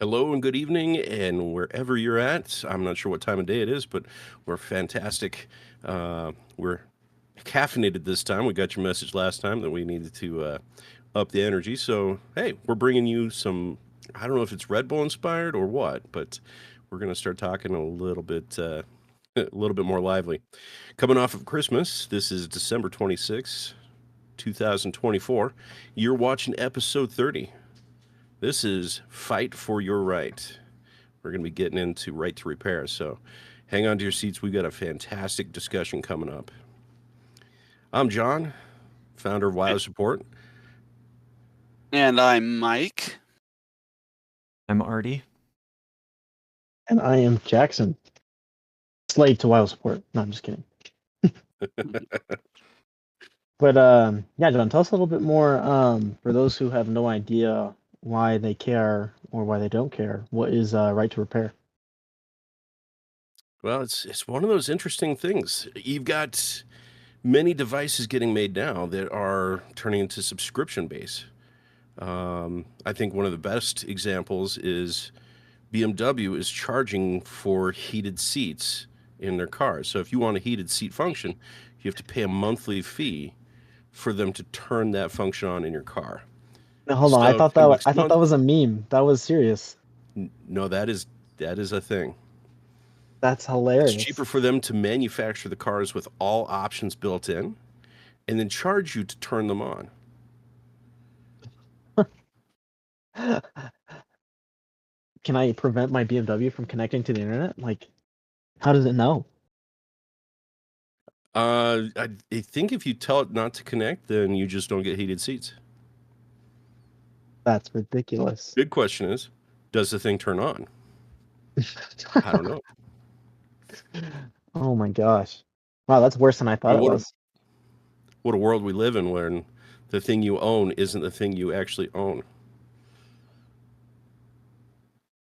Hello and good evening, and wherever you're at, I'm not sure what time of day it is, but we're fantastic. We're caffeinated this time. We got your message last time that we needed to up the energy. So, hey, we're bringing you some, I don't know if it's Red Bull inspired or what, but we're going to start talking a little bit more lively. Coming off of Christmas, this is December 26th, 2024. You're watching episode 30. This is Fight for Your Right. We're going to be getting into right to repair. So hang on to your seats. We've got a fantastic discussion coming up. I'm John, founder of Wile Support. And I'm Mike. I'm Artie. And I am Jackson. Slave to Wile Support. No, I'm just kidding. But yeah, John, tell us a little bit more. For those who have no idea why they care or why they don't care, what is right to repair? Well, it's one of those interesting things. You've got many devices getting made now that are turning into subscription base. I think one of the best examples is BMW is charging for heated seats in their cars. So if you want a heated seat function, you have to pay a monthly fee for them to turn that function on in your car. Now, hold on, I thought that was a meme. That was serious. No, that is a thing. That's hilarious. It's cheaper for them to manufacture the cars with all options built in and then charge you to turn them on. Can I prevent my BMW from connecting to the internet? Like, how does it know? I think if you tell it not to connect, then you just don't get heated seats. That's ridiculous. Big question is, does the thing turn on? I don't know. Oh my gosh. Wow, that's worse than I thought it was. What a world we live in when the thing you own isn't the thing you actually own.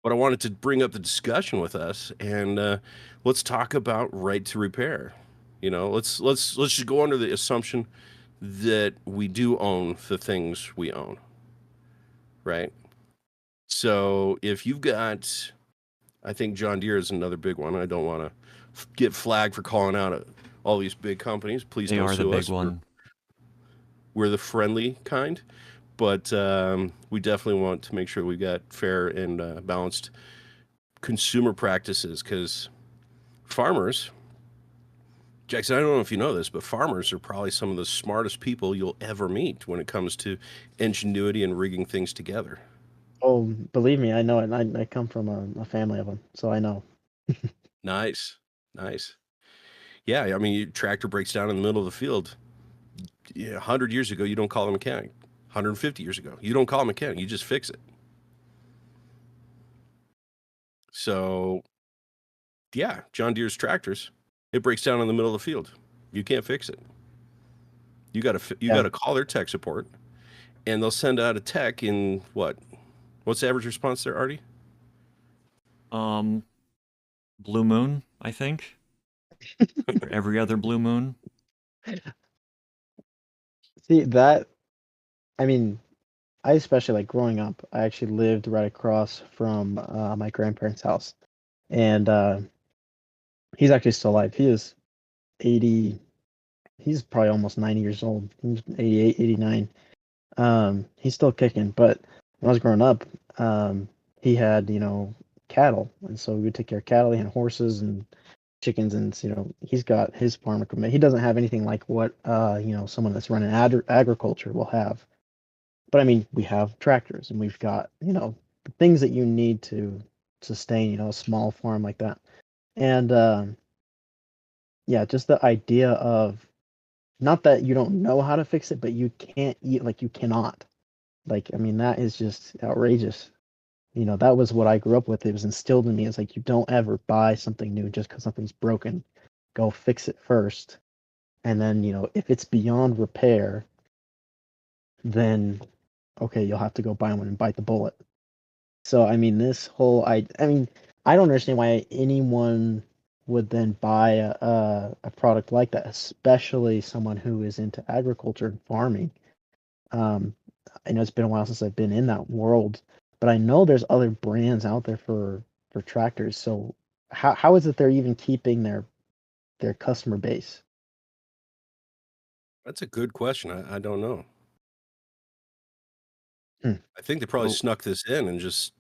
But I wanted to bring up the discussion with us, and let's talk about right to repair. You know, let's just go under the assumption that we do own the things we own, right? So if you've got, I think John Deere is another big one. I don't want to get flagged for calling out all these big companies. Please don't sue us. They are the big one. We're the friendly kind, but we definitely want to make sure we got fair and balanced consumer practices, because farmers, Jackson, I don't know if you know this, but farmers are probably some of the smartest people you'll ever meet when it comes to ingenuity and rigging things together. Oh, believe me, I know it. I come from a family of them, so I know. Nice. Yeah, I mean, your tractor breaks down in the middle of the field. 100 years ago, you don't call a mechanic. 150 years ago, you don't call a mechanic. You just fix it. So, yeah, John Deere's tractors, it breaks down in the middle of the field. You can't fix it. You got to call their tech support, and they'll send out a tech in what? What's the average response there, Artie? Blue moon, I think. Or every other blue moon. See that? I mean, I especially like growing up. I actually lived right across from my grandparents' house, and he's actually still alive. He is 80. He's probably almost 90 years old. He's 88, 89. He's still kicking. But when I was growing up, he had cattle, and so we would take care of cattle. He had horses and chickens, and he's got his farm equipment. He doesn't have anything like what someone that's running agriculture will have. But I mean, we have tractors, and we've got the things that you need to sustain a small farm like that. And yeah, just the idea of not that you don't know how to fix it, but you can't eat, like you cannot. Like, I mean, that is just outrageous. That was what I grew up with. It was instilled in me. It's like, you don't ever buy something new just because something's broken. Go fix it first. And then, if it's beyond repair, then okay, you'll have to go buy one and bite the bullet. So, I mean, this whole, I mean, I don't understand why anyone would then buy a product like that, especially someone who is into agriculture and farming. I know it's been a while since I've been in that world, but I know there's other brands out there for tractors. So how is it they're even keeping their customer base? That's a good question. I don't know. Hmm. I think they probably So- snuck this in and just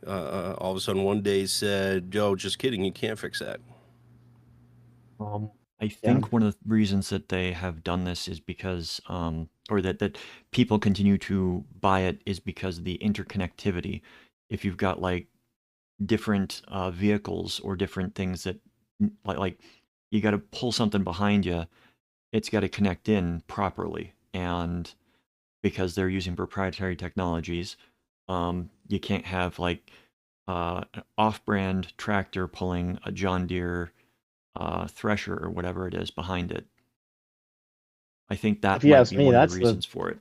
all of a sudden one day said, "Yo, just kidding, you can't fix that." I think one of the reasons that they have done this is because, or that people continue to buy it is because of the interconnectivity. If you've got like different vehicles or different things that, like you got to pull something behind you, it's got to connect in properly, and because they're using proprietary technologies, you can't have like an off-brand tractor pulling a John Deere thresher or whatever it is behind it. I think that If you might ask be me, one of that's the the reasons for it.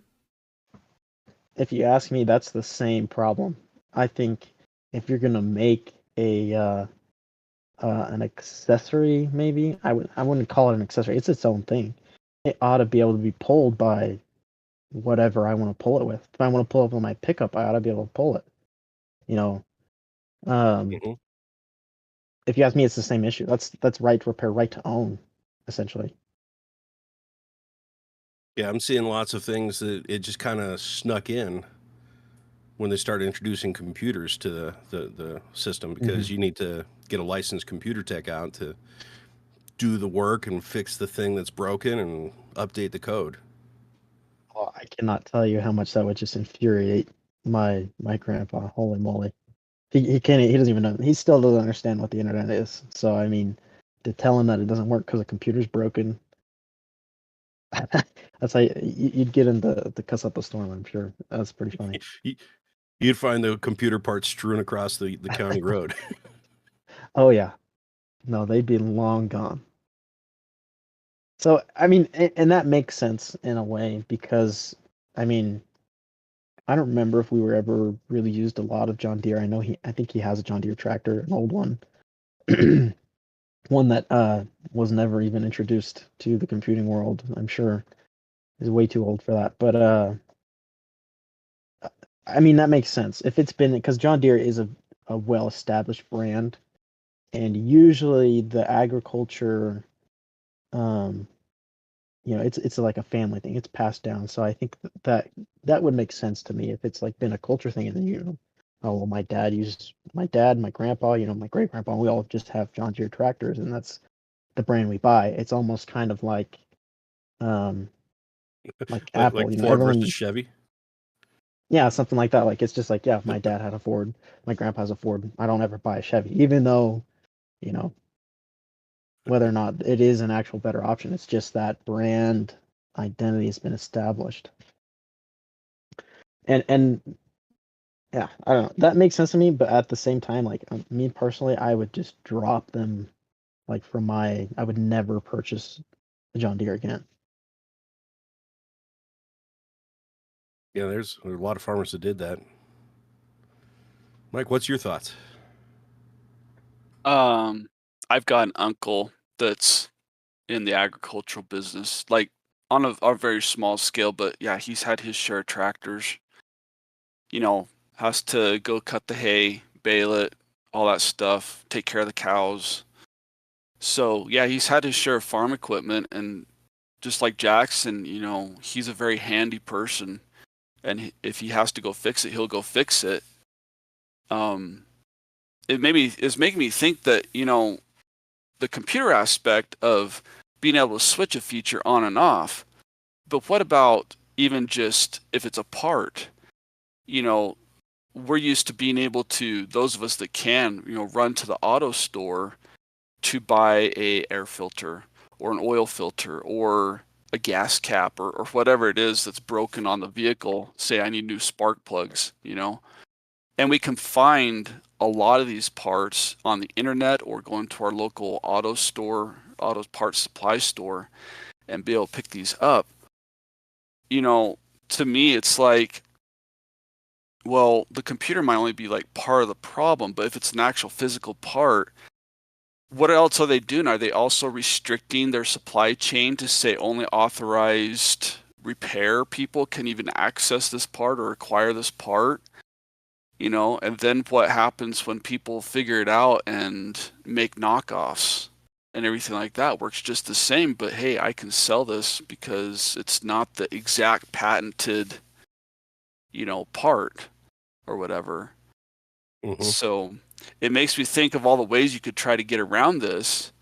if you ask me, that's the same problem. I think if you're gonna make a an accessory, maybe I wouldn't call it an accessory. It's its own thing. It ought to be able to be pulled by whatever I want to pull it with. If I want to pull it with my pickup, I ought to be able to pull it. You know, Mhm. if you ask me, it's the same issue. That's right to repair, right to own, essentially. Yeah, I'm seeing lots of things that it just kind of snuck in when they started introducing computers to the system because you need to get a licensed computer tech out to do the work and fix the thing that's broken and update the code. Oh, I cannot tell you how much that would just infuriate my grandpa. Holy moly. He can't. He doesn't even know. He still doesn't understand what the internet is. So I mean, to tell him that it doesn't work because the computer's broken, that's how you'd get him to cuss up a storm. I'm sure that's pretty funny. You'd find the computer parts strewn across the county road. Oh yeah, no, they'd be long gone. So I mean, and that makes sense in a way because I mean, I don't remember if we were ever really used a lot of John Deere. I think he has a John Deere tractor, an old one. One that was never even introduced to the computing world. I'm sure is way too old for that. But I mean that makes sense if it's been because John Deere is a well established brand, and usually the agriculture, um, it's like a family thing. It's passed down. So I think that would make sense to me if it's like been a culture thing, and then oh well, my dad, my grandpa, my great grandpa, we all just have John Deere tractors, and that's the brand we buy. It's almost kind of um like Apple, like Ford everyone, versus Chevy. yeah, something like that. Like it's just like, yeah, my dad had a Ford, my grandpa has a Ford. I don't ever buy a Chevy, even though, you know, whether or not it is an actual better option, it's just that brand identity has been established. And yeah, I don't know. That makes sense to me, but at the same time, like me personally, I would just drop them like I would never purchase a John Deere again. Yeah, there's a lot of farmers that did that. Mike, what's your thoughts? I've got an uncle that's in the agricultural business, like on a very small scale, but yeah, he's had his share of tractors. Has to go cut the hay, bale it, all that stuff, take care of the cows. So yeah, he's had his share of farm equipment, and just like Jackson, he's a very handy person, and if he has to go fix it, he'll go fix it. Um, it's making me think that the computer aspect of being able to switch a feature on and off, but what about even just if it's a part? We're used to being able to, those of us that can, run to the auto store to buy a air filter or an oil filter or a gas cap or whatever it is that's broken on the vehicle. Say I need new spark plugs, and we can find a lot of these parts on the internet or going to our local auto parts supply store, and be able to pick these up. To me, it's like, well, the computer might only be like part of the problem, but if it's an actual physical part, what else are they doing? Are they also restricting their supply chain to say only authorized repair people can even access this part or acquire this part? And then what happens when people figure it out and make knockoffs and everything like that works just the same, but hey, I can sell this because it's not the exact patented, part or whatever. Mhm. So it makes me think of all the ways you could try to get around this.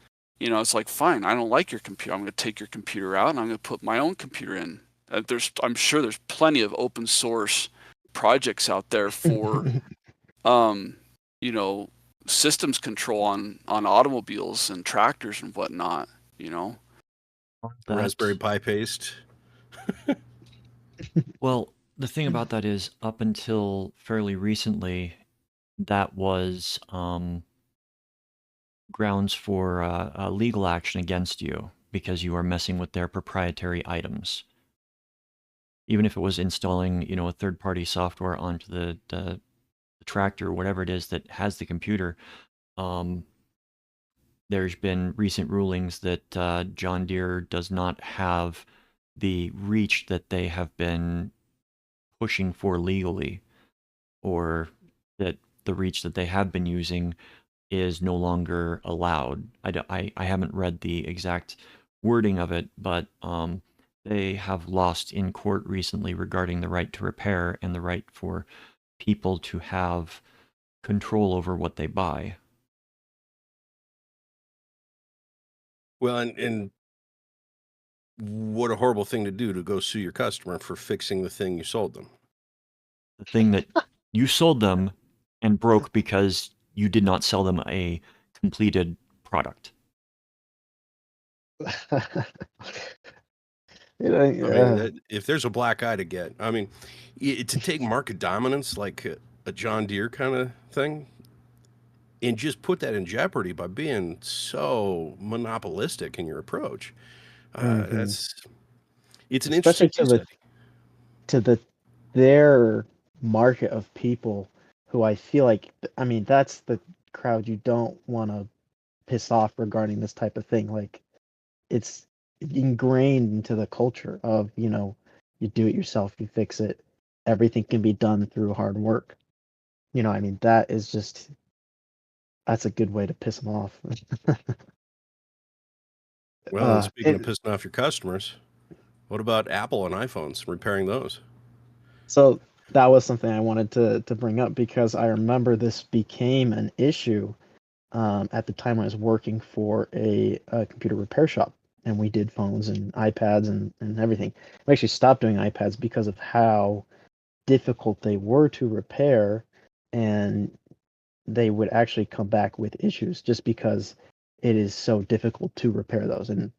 It's like, fine, I don't like your computer. I'm going to take your computer out and I'm going to put my own computer in. I'm sure there's plenty of open source projects out there for, you know, systems control on automobiles and tractors and whatnot. Raspberry That Pi paste. well, the thing about that is, up until fairly recently, that was grounds for legal action against you because you are messing with their proprietary items. Even if it was installing, a third-party software onto the tractor or whatever it is that has the computer, there's been recent rulings that John Deere does not have the reach that they have been pushing for legally, or that the reach that they have been using is no longer allowed. I haven't read the exact wording of it, but they have lost in court recently regarding the right to repair and the right for people to have control over what they buy. Well, and what a horrible thing to do, to go sue your customer for fixing the thing you sold them. The thing that you sold them and broke because you did not sell them a completed product. I mean, if there's a black eye to get, I mean, to take market dominance like a John Deere kind of thing, and just put that in jeopardy by being so monopolistic in your approach. It's an Especially interesting case study. to their market of people who I feel like, I mean, that's the crowd you don't want to piss off regarding this type of thing. Like, it's ingrained into the culture of, you do it yourself, you fix it. Everything can be done through hard work. I mean, that's a good way to piss them off. Well, and speaking of it, pissing off your customers, what about Apple and iPhones, repairing those? so that was something I wanted to bring up because I remember this became an issue at the time I was working for a computer repair shop, and we did phones and iPads and everything. We actually stopped doing iPads because of how difficult they were to repair, and they would actually come back with issues just because it is so difficult to repair those. And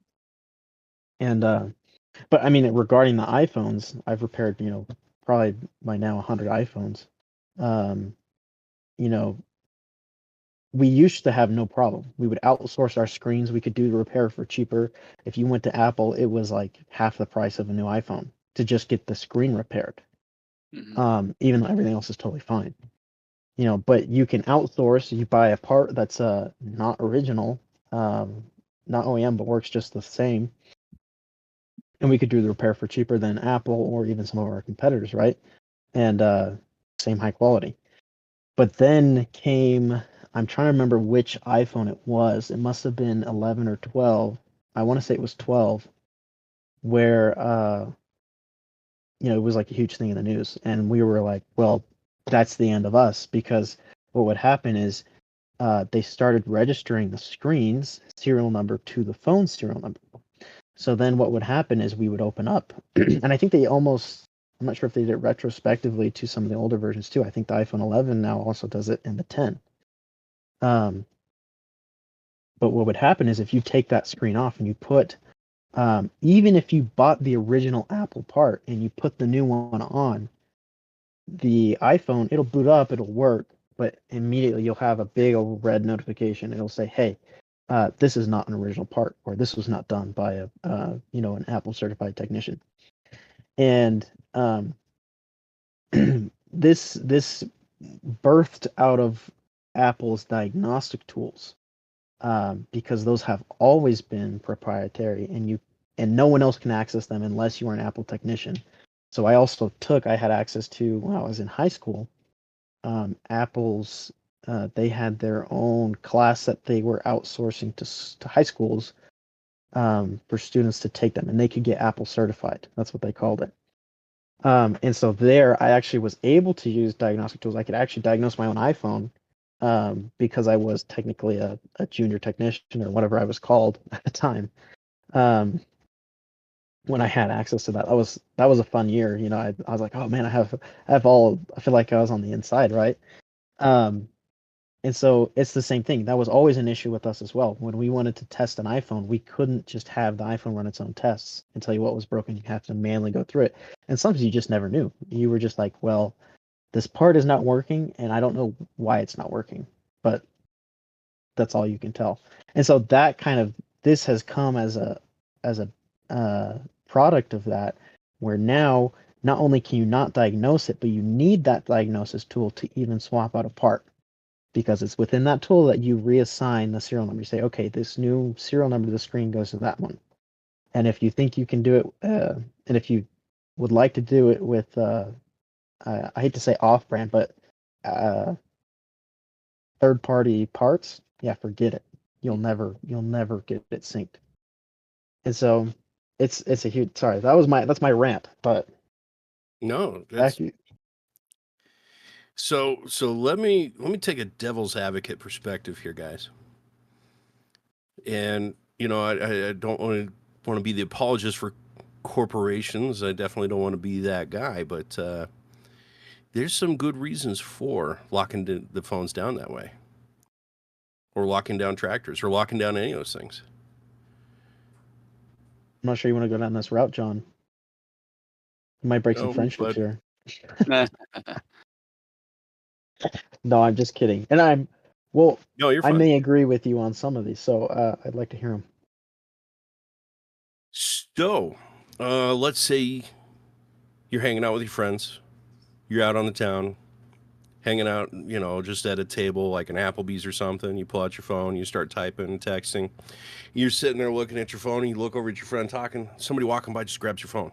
but I mean, regarding the iPhones, I've repaired, probably by now 100 iPhones. Um, you know, we used to have no problem. We would outsource our screens. We could do the repair for cheaper. If you went to Apple, it was like half the price of a new iPhone to just get the screen repaired. Even though everything else is totally fine. But you can outsource. You buy a part that's not original, not OEM, but works just the same, and we could do the repair for cheaper than Apple or even some of our competitors, right? And same high quality. But then came, I'm trying to remember which iPhone it was. It must have been 11 or 12. I want to say it was 12, where it was like a huge thing in the news, and we were like, well, that's the end of us, because what would happen is they started registering the screen's serial number to the phone serial number. So then what would happen is we would open up, and I think I'm not sure if they did it retrospectively to some of the older versions too. I think the iPhone 11 now also does it, and the 10. But what would happen is if you take that screen off and you put, even if you bought the original Apple part and you put the new one on, the iPhone, it'll boot up, it'll work, but immediately you'll have a big old red notification. It'll say, hey, this is not an original part, or this was not done by an Apple certified technician. And this birthed out of Apple's diagnostic tools, because those have always been proprietary, and no one else can access them unless you are an Apple technician. So I had access to, when I was in high school, Apple's they had their own class that they were outsourcing to high schools for students to take them, and they could get Apple certified. That's what they called it. And so there, I actually was able to use diagnostic tools. I could actually diagnose my own iPhone because I was technically a junior technician or whatever I was called at the time. When I had access to that, that was a fun year. You know, I was like, oh man, I feel like I was on the inside, right? And so it's the same thing. That was always an issue with us as well. When we wanted to test an iPhone, we couldn't just have the iPhone run its own tests and tell you what was broken. You have to manually go through it. And sometimes you just never knew. You were just like, well, this part is not working, and I don't know why it's not working, but that's all you can tell. And so this has come as a product of that, where now not only can you not diagnose it, but you need that diagnosis tool to even swap out a part, because it's within that tool that you reassign the serial number. You say, okay, this new serial number to the screen goes to that one. And if you think you can do it, and if you would like to do it with, I hate to say off-brand, but third-party parts, yeah, forget it. You'll never get it synced. And so it's a huge. Sorry, that's my rant. But No, that's so let me take a devil's advocate perspective here, guys. And you know, I don't want to be the apologist for corporations. I definitely don't want to be that guy, but there's some good reasons for locking the phones down that way, or locking down tractors, or locking down any of those things. I'm not sure you want to go down this route, John. You might break some friendships here. No, I'm just kidding. And no, you're fine. I may agree with you on some of these, so I'd like to hear them. So, let's say you're hanging out with your friends. You're out on the town, hanging out, you know, just at a table like an Applebee's or something. You pull out your phone, you start typing, texting. You're sitting there looking at your phone, and you look over at your friend talking. Somebody walking by just grabs your phone.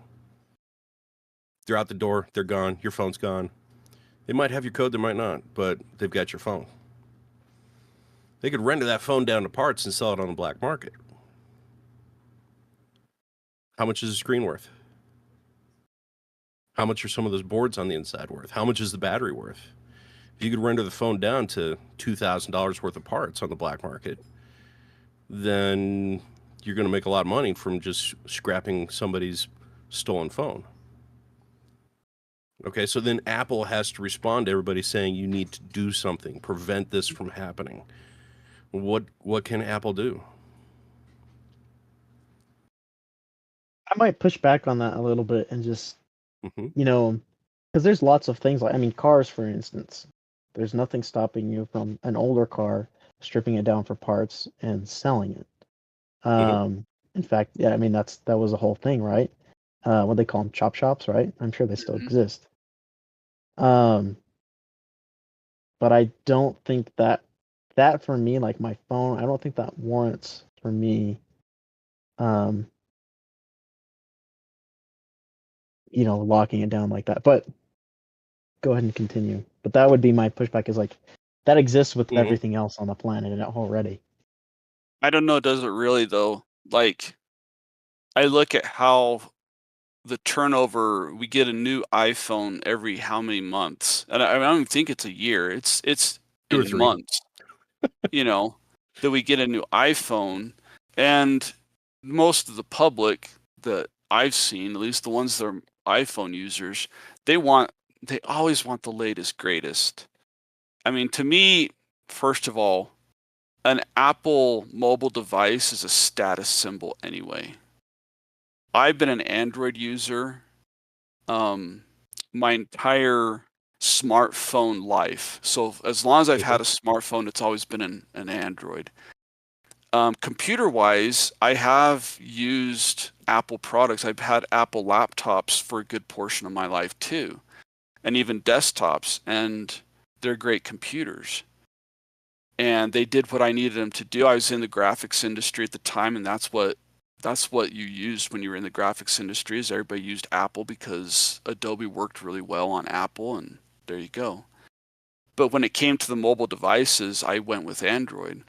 They're out the door, they're gone, your phone's gone. They might have your code, they might not, but they've got your phone. They could render that phone down to parts and sell it on the black market. How much is the screen worth? How much are some of those boards on the inside worth? How much is the battery worth? If you could render the phone down to $2,000 worth of parts on the black market, then you're going to make a lot of money from just scrapping somebody's stolen phone. Okay, so then Apple has to respond to everybody saying you need to do something, prevent this from happening. What can Apple do? I might push back on that a little bit and just, you know, because there's lots of things like, I mean, cars, for instance. There's nothing stopping you from an older car stripping it down for parts and selling it. In fact, yeah, I mean, that was the whole thing, right? What they call them, chop shops, right? I'm sure they still exist. But I don't think that for me, like my phone, I don't think that warrants for me, you know, locking it down like that. But go ahead and continue. But that would be my pushback, is like, that exists with everything else on the planet already. I don't know, does it really though? Like, I look at how the turnover, we get a new iPhone every how many months? And I don't even think it's a year. It's 2 or 3 months. You know, that we get a new iPhone, and most of the public that I've seen, at least the ones that are iPhone users, they always want the latest, greatest. I mean, to me, first of all, an Apple mobile device is a status symbol anyway. I've been an Android user my entire smartphone life. So as long as I've had a smartphone, it's always been an Android. Computer-wise, I have used Apple products. I've had Apple laptops for a good portion of my life too, and even desktops, and they're great computers. And they did what I needed them to do. I was in the graphics industry at the time, and that's what you used when you were in the graphics industry, is everybody used Apple because Adobe worked really well on Apple, and there you go. But when it came to the mobile devices, I went with Android.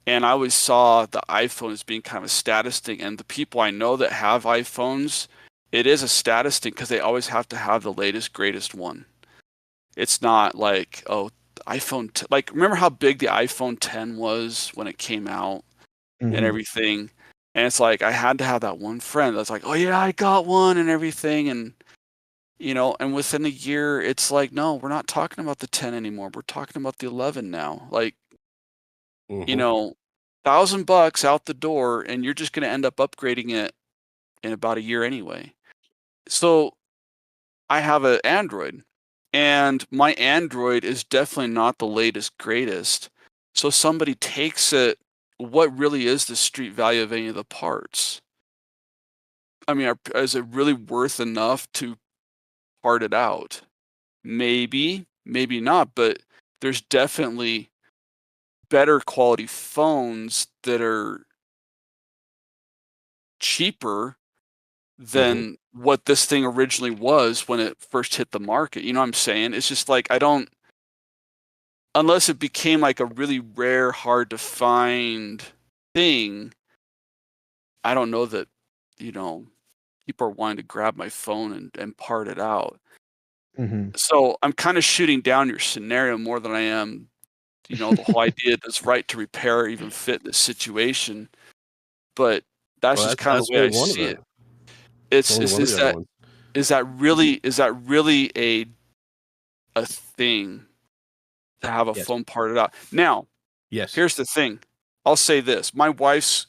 And I always saw the iPhone as being kind of a status thing. And the people I know that have iPhones, it is a status thing because they always have to have the latest, greatest one. It's not like, oh, iPhone, like, remember how big the iPhone 10 was when it came out and everything? And it's like, I had to have that one friend that's like, oh, yeah, I got one and everything. And, you know, and within a year, it's like, no, we're not talking about the 10 anymore. We're talking about the 11 now. Like, you know, $1,000 out the door, and you're just going to end up upgrading it in about a year anyway. So I have an Android, and my Android is definitely not the latest, greatest. So somebody takes it, what really is the street value of any of the parts? I mean, is it really worth enough to part it out? Maybe, maybe not, but there's definitely better quality phones that are cheaper than what this thing originally was when it first hit the market. You know what I'm saying? It's just like, I don't, unless it became like a really rare, hard to find thing, I don't know that, you know, people are wanting to grab my phone and part it out. So I'm kind of shooting down your scenario more than I am, you know, the whole idea does right to repair even fit in this situation. But that's just kind of the way I see it. Is that really a thing to have a phone parted out? Now, Yes. Here's the thing. I'll say this. My wife's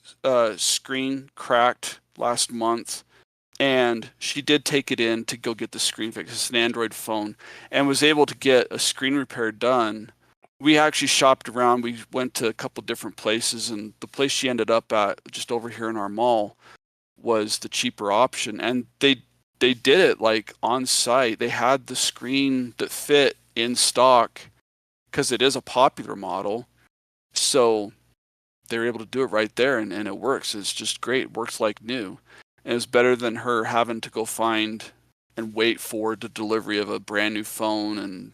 screen cracked last month, and she did take it in to go get the screen fixed. It's an Android phone, and was able to get a screen repair done. We actually shopped around. We went to a couple different places, and the place she ended up at, just over here in our mall, was the cheaper option. And they did it like on site. They had the screen that fit in stock because it is a popular model. So they're able to do it right there, and it works. It's just great. It works like new. And it's better than her having to go find and wait for the delivery of a brand new phone. And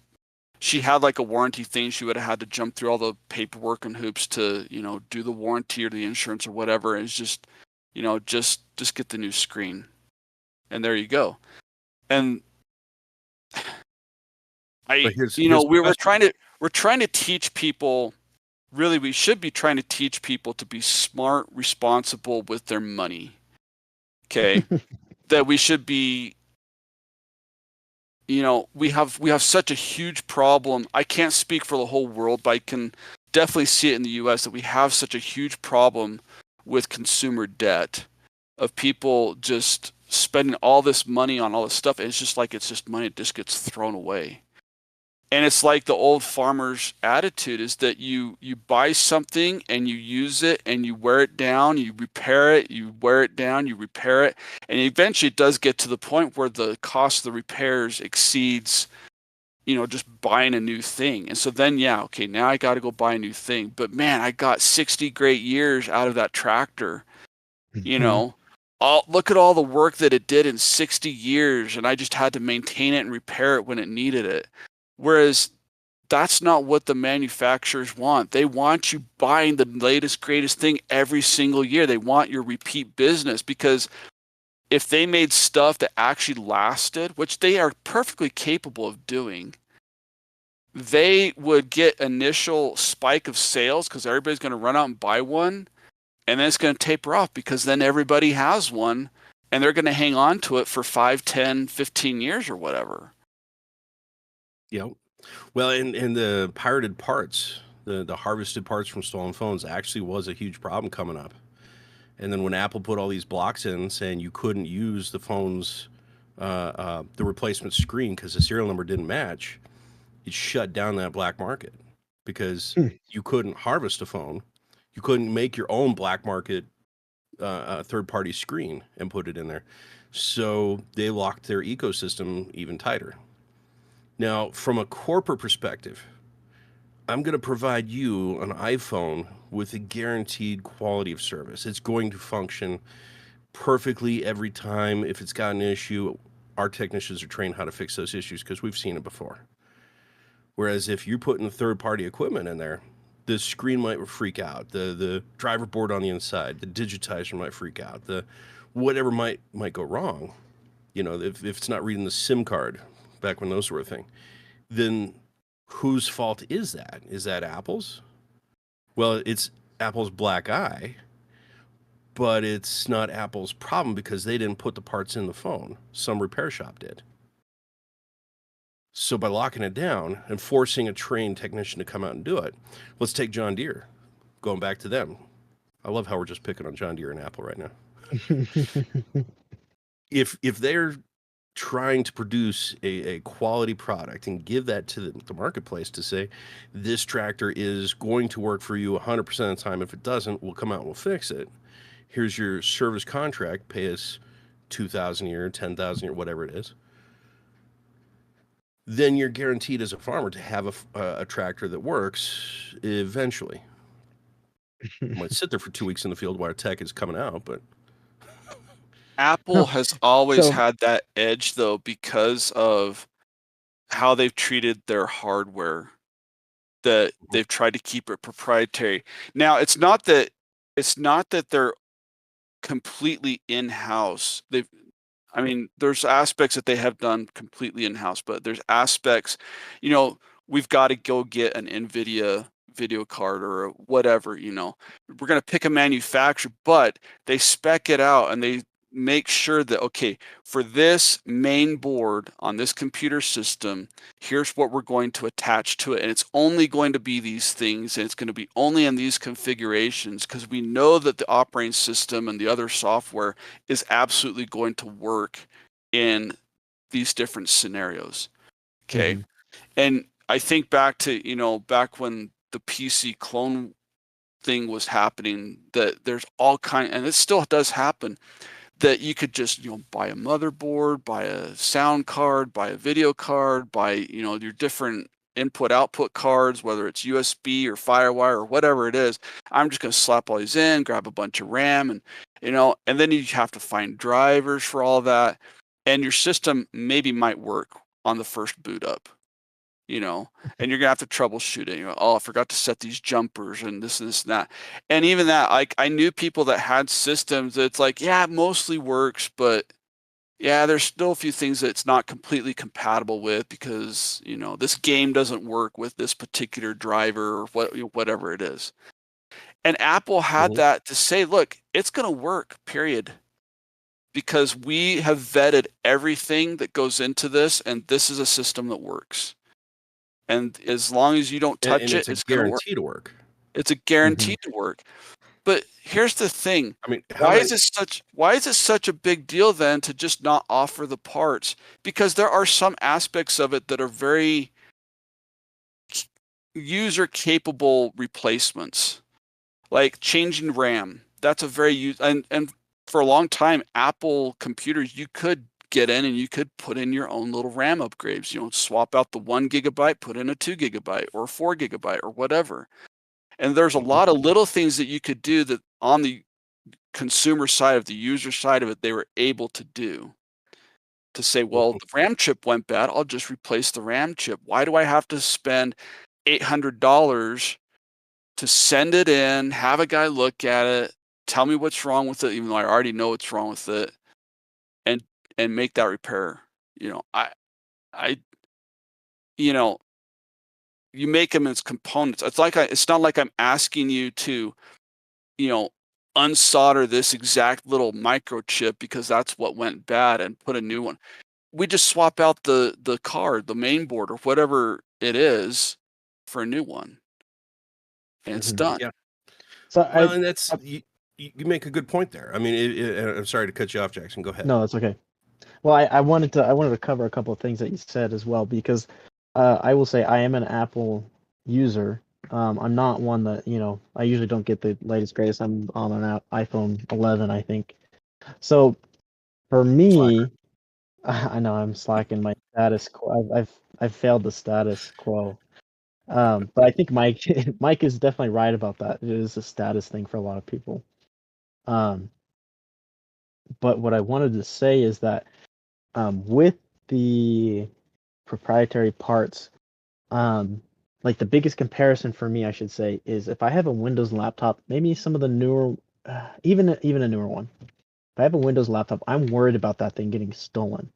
she had like a warranty thing. She would have had to jump through all the paperwork and hoops to, you know, do the warranty or the insurance or whatever. And it's just, you know, just get the new screen. And there you go. And we're trying to teach people. Really, we should be trying to teach people to be smart, responsible with their money. Okay, that we should be. You know, we have such a huge problem. I can't speak for the whole world, but I can definitely see it in the U.S. that we have such a huge problem with consumer debt, of people just spending all this money on all this stuff. And it's just like, it's just money that just gets thrown away. And it's like the old farmer's attitude is that you buy something and you use it and you wear it down, you repair it, you wear it down, you repair it. And eventually it does get to the point where the cost of the repairs exceeds, you know, just buying a new thing. And so then, yeah, okay, now I got to go buy a new thing. But man, I got 60 great years out of that tractor, you know. Look at all the work that it did in 60 years, and I just had to maintain it and repair it when it needed it. Whereas that's not what the manufacturers want. They want you buying the latest, greatest thing every single year. They want your repeat business, because if they made stuff that actually lasted, which they are perfectly capable of doing, they would get initial spike of sales because everybody's going to run out and buy one, and then it's going to taper off because then everybody has one, and they're going to hang on to it for 5, 10, 15 years or whatever. Yep. Well, in the pirated parts, the harvested parts from stolen phones actually was a huge problem coming up. And then when Apple put all these blocks in saying you couldn't use the phone's the replacement screen because the serial number didn't match, it shut down that black market because you couldn't harvest a phone. You couldn't make your own black market third-party screen and put it in there. So they locked their ecosystem even tighter. Now, from a corporate perspective, I'm going to provide you an iPhone with a guaranteed quality of service. It's going to function perfectly every time. If it's got an issue, our technicians are trained how to fix those issues because we've seen it before. Whereas if you're putting third-party equipment in there, the screen might freak out, the driver board on the inside, the digitizer might freak out, the whatever might go wrong. You know, if it's not reading the SIM card, back when those were a thing, then whose fault is that? Is that Apple's? Well, it's Apple's black eye, but it's not Apple's problem because they didn't put the parts in the phone. Some repair shop did. So by locking it down and forcing a trained technician to come out and do it, let's take John Deere, going back to them. I love how we're just picking on John Deere and Apple right now. If they're trying to produce a quality product and give that to the marketplace to say, this tractor is going to work for you 100% of the time. If it doesn't, we'll come out and we'll fix it. Here's your service contract. Pay us $2,000 a year, $10,000 a year, whatever it is. Then you're guaranteed as a farmer to have a tractor that works eventually. It might sit there for 2 weeks in the field while tech is coming out, but Apple has always So- had that edge though because of how they've treated their hardware. That they've tried to keep it proprietary. Now, it's not that they're completely in-house. There's aspects that they have done completely in-house, but there's aspects, we've got to go get an NVIDIA video card or whatever, we're going to pick a manufacturer, but they spec it out and they make sure that, okay, for this main board on this computer system, here's what we're going to attach to it. And it's only going to be these things, and it's going to be only in these configurations, because we know that the operating system and the other software is absolutely going to work in these different scenarios. Okay. Mhm. And I think back to, back when the PC clone thing was happening, that there's all kind, and it still does happen, that you could just buy a motherboard, buy a sound card, buy a video card, buy your different input output cards, whether it's USB or FireWire or whatever it is. I'm just going to slap all these in, grab a bunch of RAM, and and then you have to find drivers for all that, and your system maybe might work on the first boot up, and you're gonna have to troubleshoot it. Oh, I forgot to set these jumpers and this and this and that. And even that, like, I knew people that had systems that's like, yeah, it mostly works, but yeah, there's still a few things that it's not completely compatible with because this game doesn't work with this particular driver or whatever it is. And Apple had that to say, look, it's gonna work, period. Because we have vetted everything that goes into this, and this is a system that works. And as long as you don't touch it, it's going to work. guaranteed to work. It's a guarantee to work. But here's the thing. I mean, Why is it such a big deal then to just not offer the parts? Because there are some aspects of it that are very user capable replacements. Like changing RAM. That's a very and for a long time, Apple computers, you could get in and you could put in your own little RAM upgrades, swap out the 1 gigabyte, put in a 2 gigabyte or 4 gigabyte or whatever. And there's a lot of little things that you could do that on the consumer side of the user side of it, they were able to do to say, well, the RAM chip went bad. I'll just replace the RAM chip. Why do I have to spend $800 to send it in, have a guy look at it, tell me what's wrong with it, even though I already know what's wrong with it, and make that repair? You make them as components. It's not like I'm asking you to, unsolder this exact little microchip because that's what went bad and put a new one. We just swap out the card, the main board, or whatever it is for a new one, and it's done. Yeah. So and that's you make a good point there. I mean, I'm sorry to cut you off, Jackson. Go ahead. No, that's okay. Well, I wanted to cover a couple of things that you said as well, because I will say I am an Apple user. I'm not one that I usually don't get the latest greatest. I'm on an iPhone 11, I think. So for me, I know I'm slacking my status quo. I've failed the status quo. But I think Mike is definitely right about that. It is a status thing for a lot of people. But what I wanted to say is that with the proprietary parts, like the biggest comparison for me, I should say, is if I have a Windows laptop, maybe some of the newer, even a newer one. If I have a Windows laptop, I'm worried about that thing getting stolen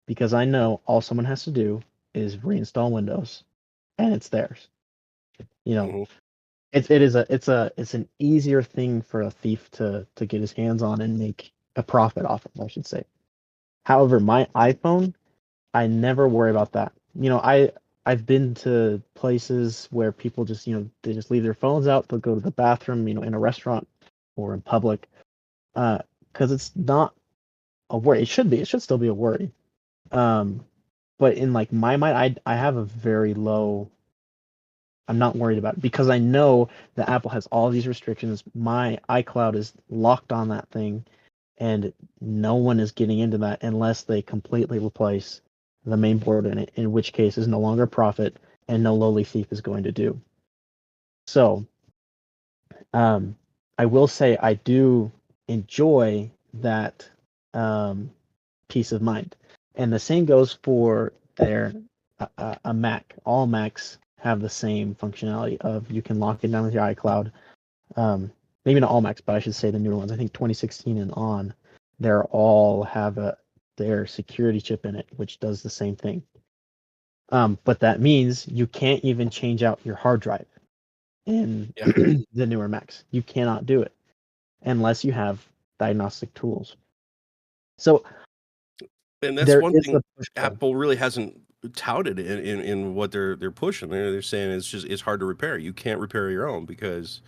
because I know all someone has to do is reinstall Windows, and it's theirs. You know, Mhm. it's an easier thing for a thief to get his hands on and make a profit off of, I should say. However, my iPhone, I never worry about that. I've been to places where people just, they just leave their phones out. They'll go to the bathroom, in a restaurant or in public, because it's not a worry. It should be. It should still be a worry. But in like my mind, I have a very low. I'm not worried about it because I know that Apple has all these restrictions. My iCloud is locked on that thing, and no one is getting into that unless they completely replace the main board in it, in which case is no longer a profit and no lowly thief is going to do. So, I will say I do enjoy that peace of mind, and the same goes for a Mac. All Macs have the same functionality of you can lock it down with your iCloud. Maybe not all Macs, but I should say the newer ones. I think 2016 and on, they're all have their security chip in it, which does the same thing. But that means you can't even change out your hard drive in Yeah. the newer Macs. You cannot do it unless you have diagnostic tools. So And that's there one is thing the push. Apple really hasn't touted in what they're pushing. They're saying it's hard to repair. You can't repair your own because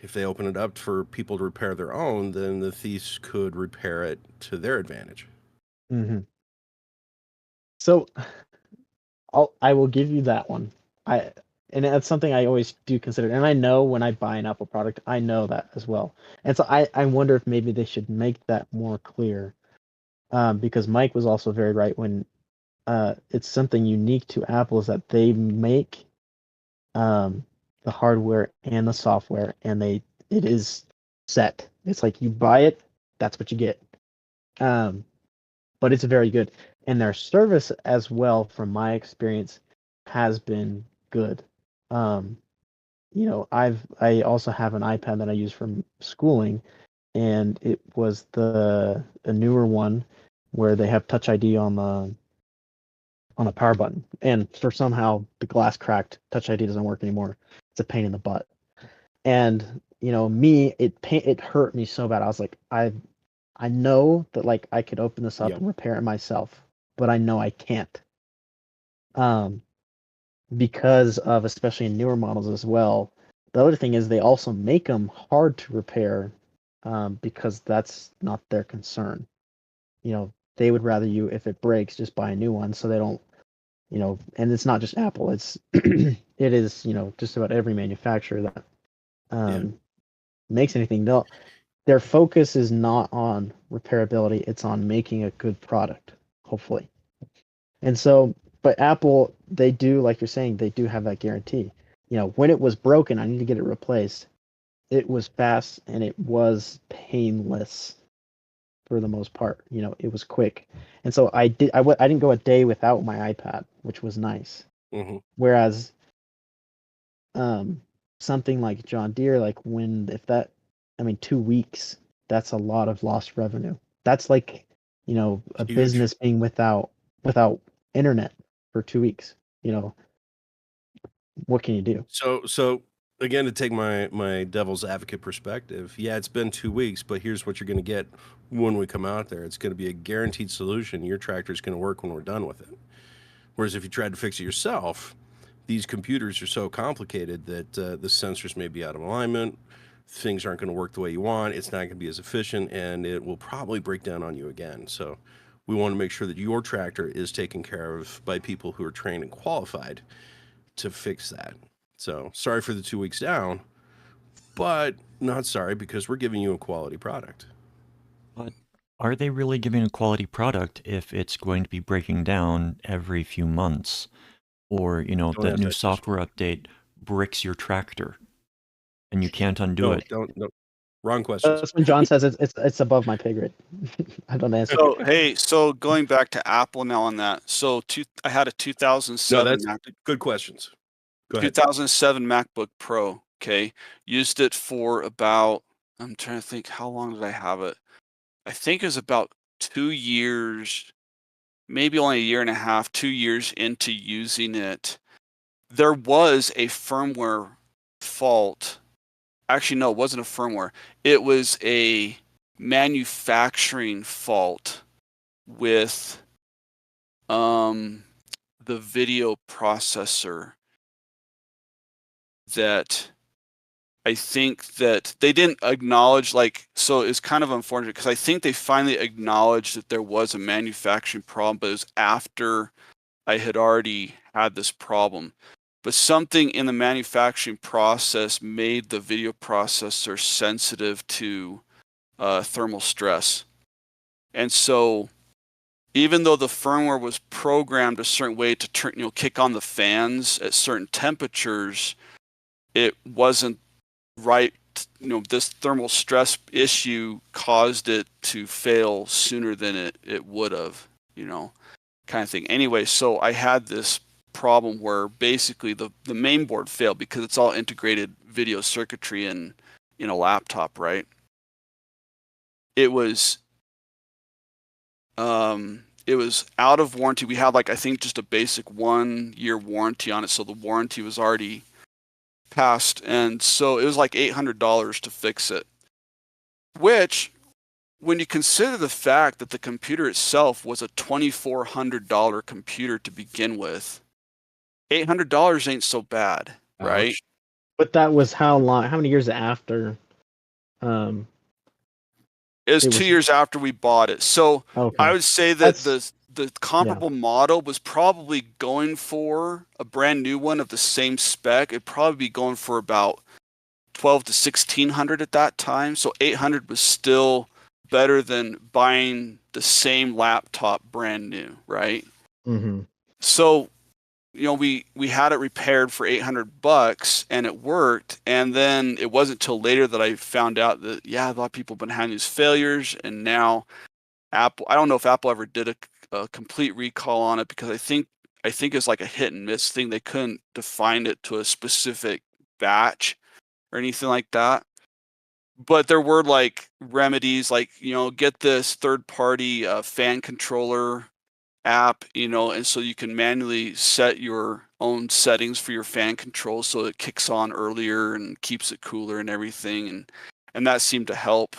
if they open it up for people to repair their own, then the thieves could repair it to their advantage. Mm-hmm. So I will give you that one. And that's something I always do consider. And I know when I buy an Apple product, I know that as well. And so I wonder if maybe they should make that more clear. Because Mike was also very right when it's something unique to Apple is that they make the hardware and the software, and it is set. It's like you buy it, that's what you get. But it's very good, and their service as well, from my experience, has been good. I also have an iPad that I use for schooling, and it was a newer one where they have Touch ID on the power button, and for somehow the glass cracked, Touch ID doesn't work anymore. It's a pain in the butt. And it hurt me so bad. I was like, I know that like I could open this up Yeah. and repair it myself, but I know I can't. Because of, especially in newer models as well. The other thing is they also make them hard to repair, because that's not their concern. They would rather you, if it breaks, just buy a new one, so they don't. And it's not just Apple. It's it is just about every manufacturer that makes anything. Their focus is not on repairability; it's on making a good product, hopefully. And so, but Apple, they do, like you're saying, they do have that guarantee. When it was broken, I need to get it replaced. It was fast and it was painless for the most part. It was quick. And so I didn't go a day without my iPad, which was nice. Mm-hmm. Whereas something like John Deere, like 2 weeks, that's a lot of lost revenue. That's like, a Huge. business being without internet for 2 weeks. What can you do? So again, to take my devil's advocate perspective, yeah, it's been 2 weeks, but here's what you're going to get when we come out there. It's going to be a guaranteed solution. Your tractor is going to work when we're done with it. Whereas if you tried to fix it yourself, these computers are so complicated that the sensors may be out of alignment. Things aren't going to work the way you want. It's not going to be as efficient, and it will probably break down on you again. So we want to make sure that your tractor is taken care of by people who are trained and qualified to fix that. So sorry for the 2 weeks down, but not sorry because we're giving you a quality product. But are they really giving a quality product if it's going to be breaking down every few months? Or, Don't that ask new that question. software update bricks your tractor and you can't undo it. Don't Wrong questions. That's when John says it's above my pay grade. I don't answer. So hey, so going back to Apple now on that. So I had a 2007 No, that's MacBook, good questions. Go ahead. 2007 MacBook Pro. Okay, used it for about. I'm trying to think, how long did I have it? I think it was about 2 years, maybe only a year and a half, 2 years into using it. There was a firmware fault. Actually, no, it wasn't a firmware. It was a manufacturing fault with the video processor that I think that they didn't acknowledge, like, so it's kind of unfortunate because I think they finally acknowledged that there was a manufacturing problem, but it was after I had already had this problem. But something in the manufacturing process made the video processor sensitive to thermal stress. And so even though the firmware was programmed a certain way to turn, kick on the fans at certain temperatures, it wasn't right. This thermal stress issue caused it to fail sooner than it would have, kind of thing. Anyway, so I had this problem where basically the main board failed because it's all integrated video circuitry in a laptop, right? It was out of warranty. We had I think just a basic 1-year warranty on it, so the warranty was already passed, and so it was like $800 to fix it, which, when you consider the fact that the computer itself was a $2,400 computer to begin with, $800 ain't so bad, right? Ouch. But that was how long? How many years after? It was 2 years after we bought it. So Okay. I would say that the comparable model was probably going for a brand new one of the same spec. It'd probably be going for about $1,200 to $1,600 at that time. So $800 was still better than buying the same laptop brand new, right? Mm-hmm. So, we had it repaired for $800 and it worked. And then it wasn't till later that I found out that, a lot of people have been having these failures. And now Apple, I don't know if Apple ever did a complete recall on it, because I think it's like a hit and miss thing. They couldn't define it to a specific batch or anything like that. But there were remedies, get this third-party fan controller app, and so you can manually set your own settings for your fan control so it kicks on earlier and keeps it cooler and everything, and that seemed to help,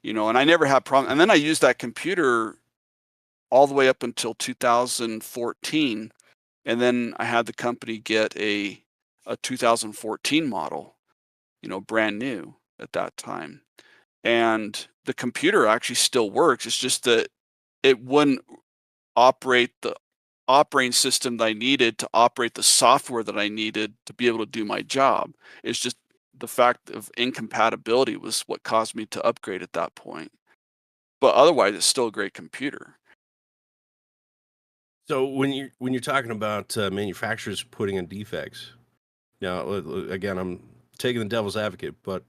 and I never had problem. And then I used that computer all the way up until 2014, and then I had the company get a 2014 model, brand new at that time, and the computer actually still works. It's just that it wouldn't operate the operating system that I needed to operate the software that I needed to be able to do my job. It's just the fact of incompatibility was what caused me to upgrade at that point. But otherwise, it's still a great computer. So when you're talking about manufacturers putting in defects, now again, I'm taking the devil's advocate, but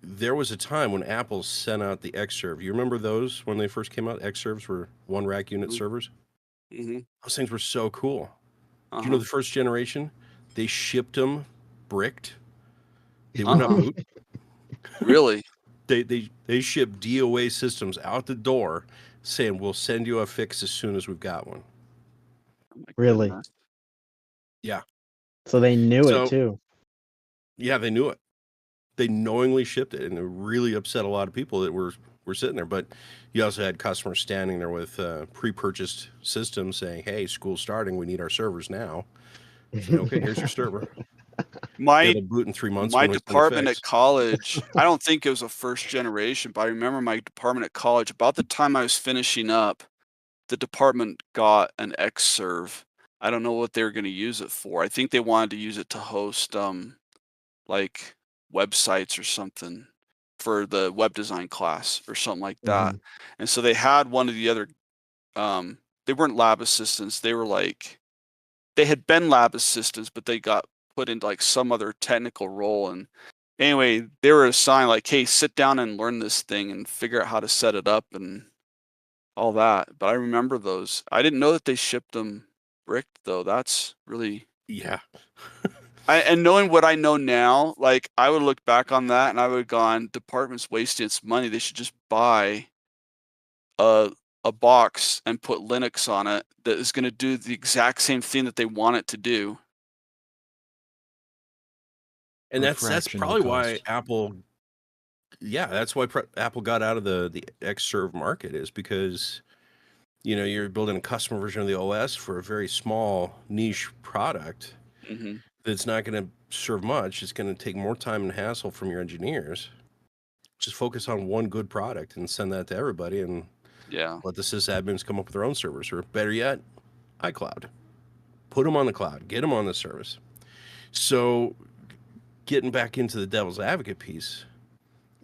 there was a time when Apple sent out the Xserve. You remember those when they first came out? Xserves were one rack unit servers. Mm-hmm. Those things were so cool. Uh-huh. Do you know the first generation? They shipped them bricked. They would not boot. Really? They shipped DOA systems out the door saying, we'll send you a fix as soon as we've got one. Oh my Really? goodness. Yeah. So they knew it too. Yeah, they knew it. They knowingly shipped it, and it really upset a lot of people that were sitting there. But you also had customers standing there with pre-purchased systems saying, hey, school's starting. We need our servers now. Said, okay, here's your server. My boot in 3 months. My department at college, I don't think it was a first generation, but I remember my department at college, about the time I was finishing up, the department got an Xserve. I don't know what they were going to use it for. I think they wanted to use it to host websites or something for the web design class or something like that. Mhm. And so they had one of the other, they weren't lab assistants. They were they had been lab assistants, but they got put into some other technical role, and anyway, they were assigned like, hey, sit down and learn this thing and figure out how to set it up and all that. But I remember those. I didn't know that they shipped them bricked though. That's really Yeah. and knowing what I know now, like I would look back on that and I would have gone, department's wasting its money. They should just buy a box and put Linux on it that is going to do the exact same thing that they want it to do. And For a that's fraction of the probably why cost. Apple. Yeah, that's why Apple got out of the Xserve market, is because you're building a custom version of the OS for a very small niche product Hmm. that's not going to serve much. It's going to take more time and hassle from your engineers. Just focus on one good product and send that to everybody, and Yeah. let the sysadmins come up with their own servers, or better yet, iCloud. Put them on the cloud. Get them on the service. So, getting back into the devil's advocate piece,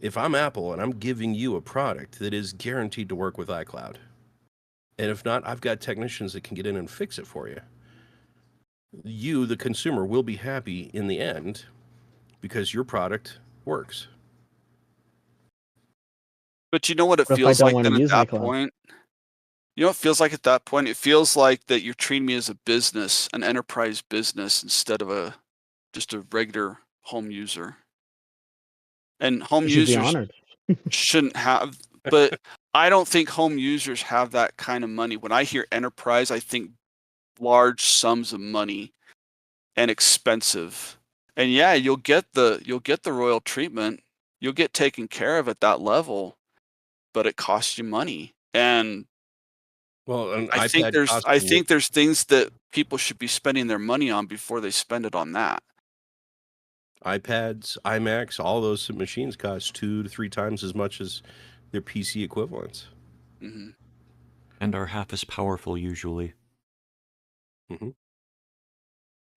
if I'm Apple and I'm giving you a product that is guaranteed to work with iCloud, and if not, I've got technicians that can get in and fix it for you. You, the consumer, will be happy in the end because your product works. But you know what it What if I feels don't like want to then at use that iCloud? point? You know what it feels like at that point? It feels like that you're treating me as a business, an enterprise business, instead of just a regular home user. And home You should be users honored. shouldn't have, but I don't think home users have that kind of money. When I hear enterprise, I think large sums of money and expensive. And yeah, you'll get the royal treatment. You'll get taken care of at that level, but it costs you money. And Well, an I think iPad costs there's things that people should be spending their money on before they spend it on that. iPads, iMacs, all those machines cost 2 to 3 times as much as their PC equivalents. Hmm. And are half as powerful usually.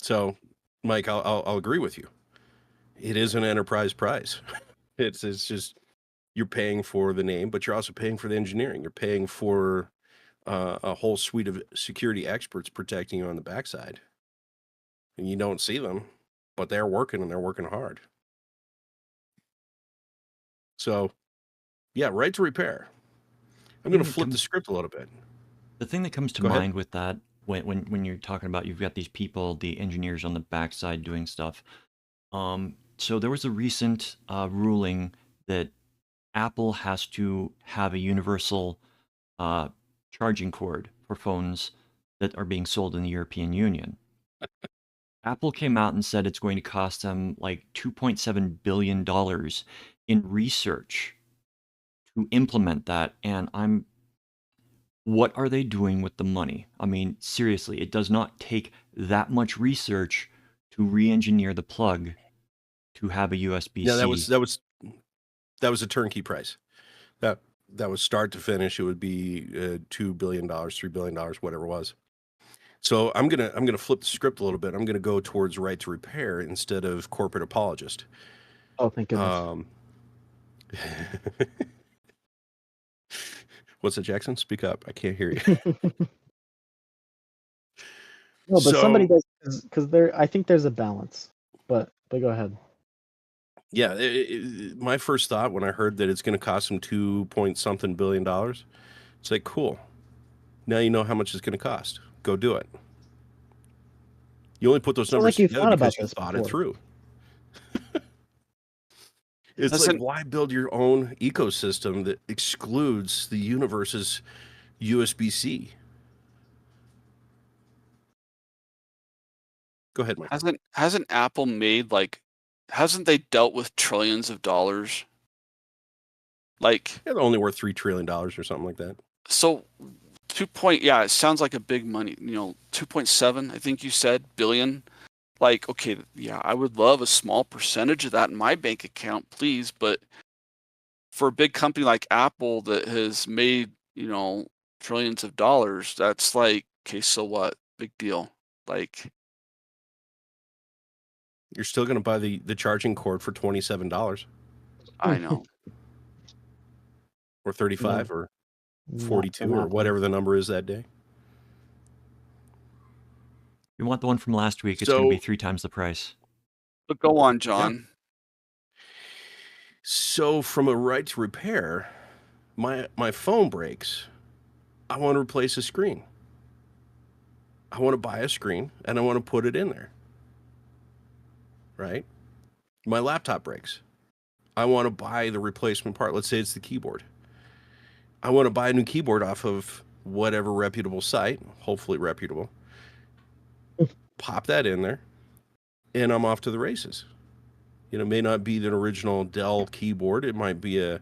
So, Mike, I'll agree with you. It is an enterprise price. It's just, you're paying for the name, but you're also paying for the engineering. You're paying for a whole suite of security experts protecting you on the backside, and you don't see them, but they're working, and they're working hard. So, yeah, right to repair. I'm going to flip the script a little bit. The thing that comes to Go ahead. mind with that, when you're talking about you've got these people, the engineers on the backside doing stuff. So there was a recent ruling that Apple has to have a universal charging cord for phones that are being sold in the European Union. Apple came out and said it's going to cost them like $2.7 billion in research to implement that. And what are they doing with the money? I mean, seriously, it does not take that much research to re-engineer the plug to have a USB-C. Yeah, that was a turnkey price. That was start to finish. It would be $2 billion, $3 billion, whatever it was. So I'm gonna flip the script a little bit. I'm gonna go towards right to repair instead of corporate apologist. Oh, thank goodness. What's that, Jackson? Speak up. I can't hear you. No, but somebody So, does, because there. I think there's a balance. But go ahead. yeah, my first thought when I heard that it's going to cost them $2 billion, it's like, cool. Now you know how much it's going to cost. Go do it. You only put those So, numbers like, you together thought about because you this thought it before. through. It's like, Doesn't why build your own ecosystem that excludes the universe's USB-C? Go ahead, Mike. hasn't Apple made hasn't they dealt with trillions of dollars? Like, Yeah, they're only worth $3 trillion or something like that. so yeah, it sounds like a big money, 2.7, I think you said, billion. Like, okay, yeah, I would love a small percentage of that in my bank account, please, but for a big company like Apple that has made, trillions of dollars, that's like, okay, so what? Big deal. Like, You're still going to buy the charging cord for $27 I know. or 35 or Not 42 from or Apple. whatever the number is that day. You want the one from last week, it's going to be So, 3 times the price. But go on, John. So from a right to repair, my phone breaks. I want to replace a screen. I want to buy a screen and I want to put it in there. Right? My laptop breaks. I want to buy the replacement part. Let's say it's the keyboard. I want to buy a new keyboard off of whatever reputable site, hopefully reputable. Pop that in there, and I'm off to the races. You know, it may not be the original Dell keyboard. It might be a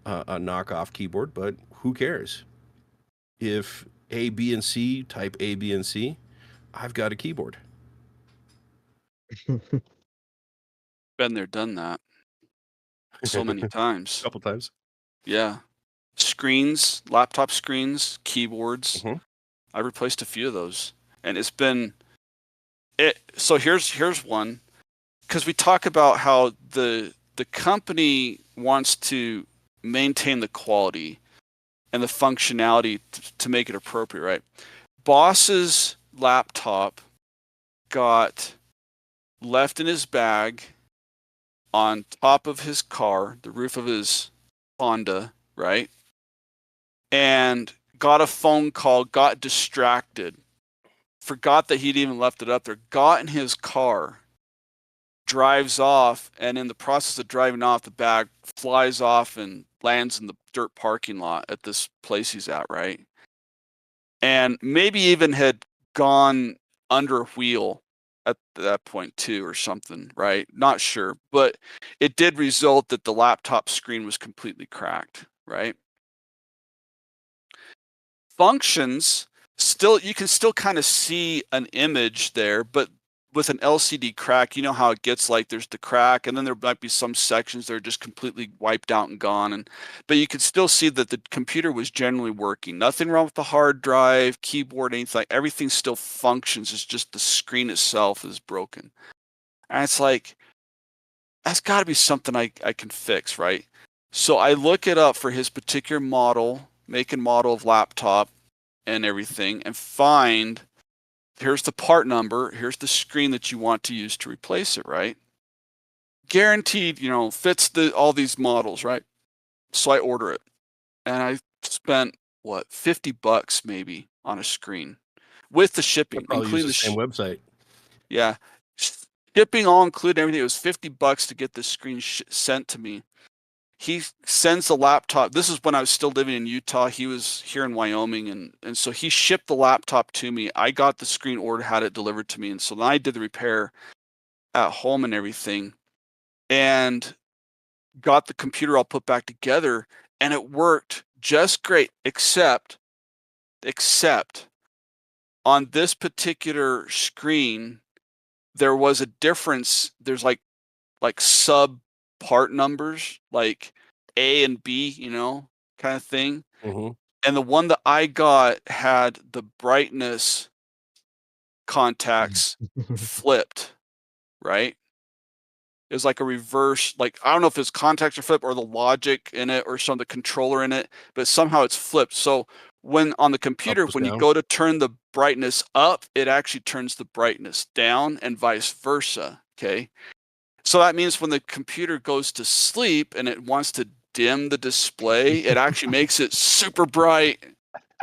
knockoff keyboard, but who cares? If A, B, and C, type A, B, and C, I've got a keyboard. Been there, done that. So many times. A couple times. Yeah. Screens, laptop screens, keyboards. Mhm. I replaced a few of those. And it's been it so here's one. Because we talk about how the company wants to maintain the quality and the functionality to make it appropriate, right? Boss's laptop got left in his bag on top of his car, the roof of his Honda, right? And got a phone call, got distracted, forgot that he'd even left it up there, got in his car, drives off, and in the process of driving off, the bag flies off and lands in the dirt parking lot at this place he's at, right? And maybe even had gone under a wheel at that point too, or something, right? Not sure, but it did result that the laptop screen was completely cracked, right? Functions, still, you can still kind of see an image there, but with an LCD crack, you know how it gets, like there's the crack and then there might be some sections that are just completely wiped out and gone, but you can still see that the computer was generally working. Nothing wrong with the hard drive, keyboard, anything. Everything still functions. It's just the screen itself is broken. And it's like, that's got to be something I can fix, right? So I look it up for his particular model, make and model of laptop and everything, and find, here's the part number, here's the screen that you want to use to replace it, right? Guaranteed, fits all these models, right? So I order it. And I spent, what, $50 maybe on a screen with the shipping, I'll use including the same website. Yeah. Shipping all included, everything. It was $50 to get this screen sent to me. He sends the laptop. This is when I was still living in Utah. He was here in Wyoming. And so he shipped the laptop to me. I got the screen ordered, had it delivered to me. And so then I did the repair at home and everything and got the computer all put back together. And it worked just great, except on this particular screen, there was a difference. There's like sub part numbers, like A and B, kind of thing. Mm-hmm. And the one that I got had the brightness contacts flipped, right? It was like a reverse, like, I don't know if it's contacts are flipped or the logic in it or some, the controller in it, but somehow it's flipped. So when on the computer, when you go to turn the brightness up, it actually turns the brightness down and vice versa. Okay. So that means when the computer goes to sleep and it wants to dim the display, it actually makes it super bright.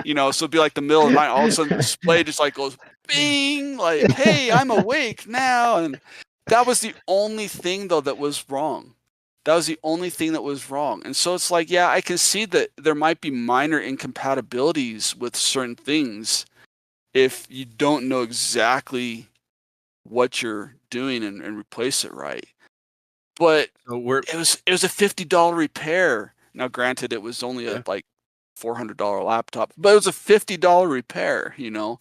So it'd be like the middle of the night, all of a sudden the display just like goes bing, like, hey, I'm awake now. And that was the only thing though that was wrong. That was the only thing that was wrong. And so it's like, yeah, I can see that there might be minor incompatibilities with certain things if you don't know exactly what you're doing and replace it right. But So it was a $50 repair. Now, granted, it was only a like $400 laptop, but it was a $50 repair. Not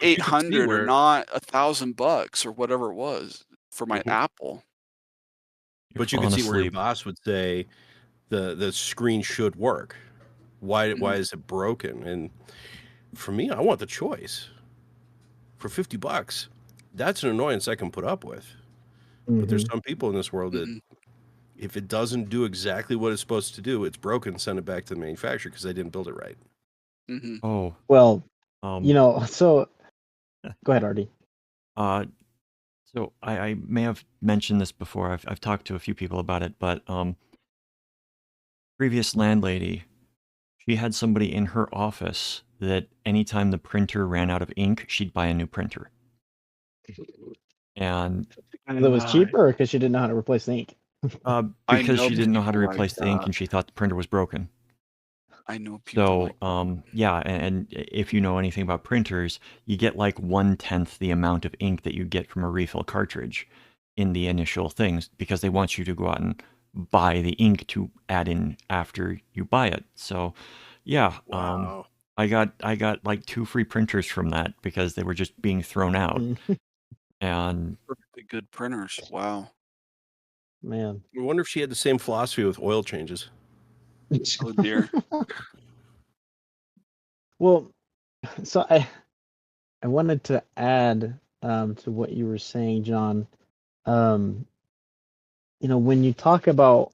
$800 or not $1,000 or whatever it was for my Apple. But you can see where your boss would say the screen should work. Why is it broken? And for me, I want the choice. For $50, that's an annoyance I can put up with. But there's some people in this world that if it doesn't do exactly what it's supposed to do, it's broken, send it back to the manufacturer because they didn't build it right. Oh, Well, so go ahead, Artie. So I may have mentioned this before. I've talked to a few people about it, but previous landlady, she had somebody in her office that anytime the printer ran out of ink, she'd buy a new printer. And Because it was cheaper, or because she didn't know how to replace the ink? because know she didn't know how to people like replace the ink that. and she thought the printer was broken. I know people So, like yeah, and if you know anything about printers, you get like 1/10 the amount of ink that you get from a refill cartridge in the initial things because they want you to go out and buy the ink to add in after you buy it. So, yeah, Wow. I got like 2 free printers from that because they were just being thrown out. And perfectly good printers. Wow. Man. I wonder if she had the same philosophy with oil changes. Oh dear. Well, so I wanted to add to what you were saying, John. Um, when you talk about,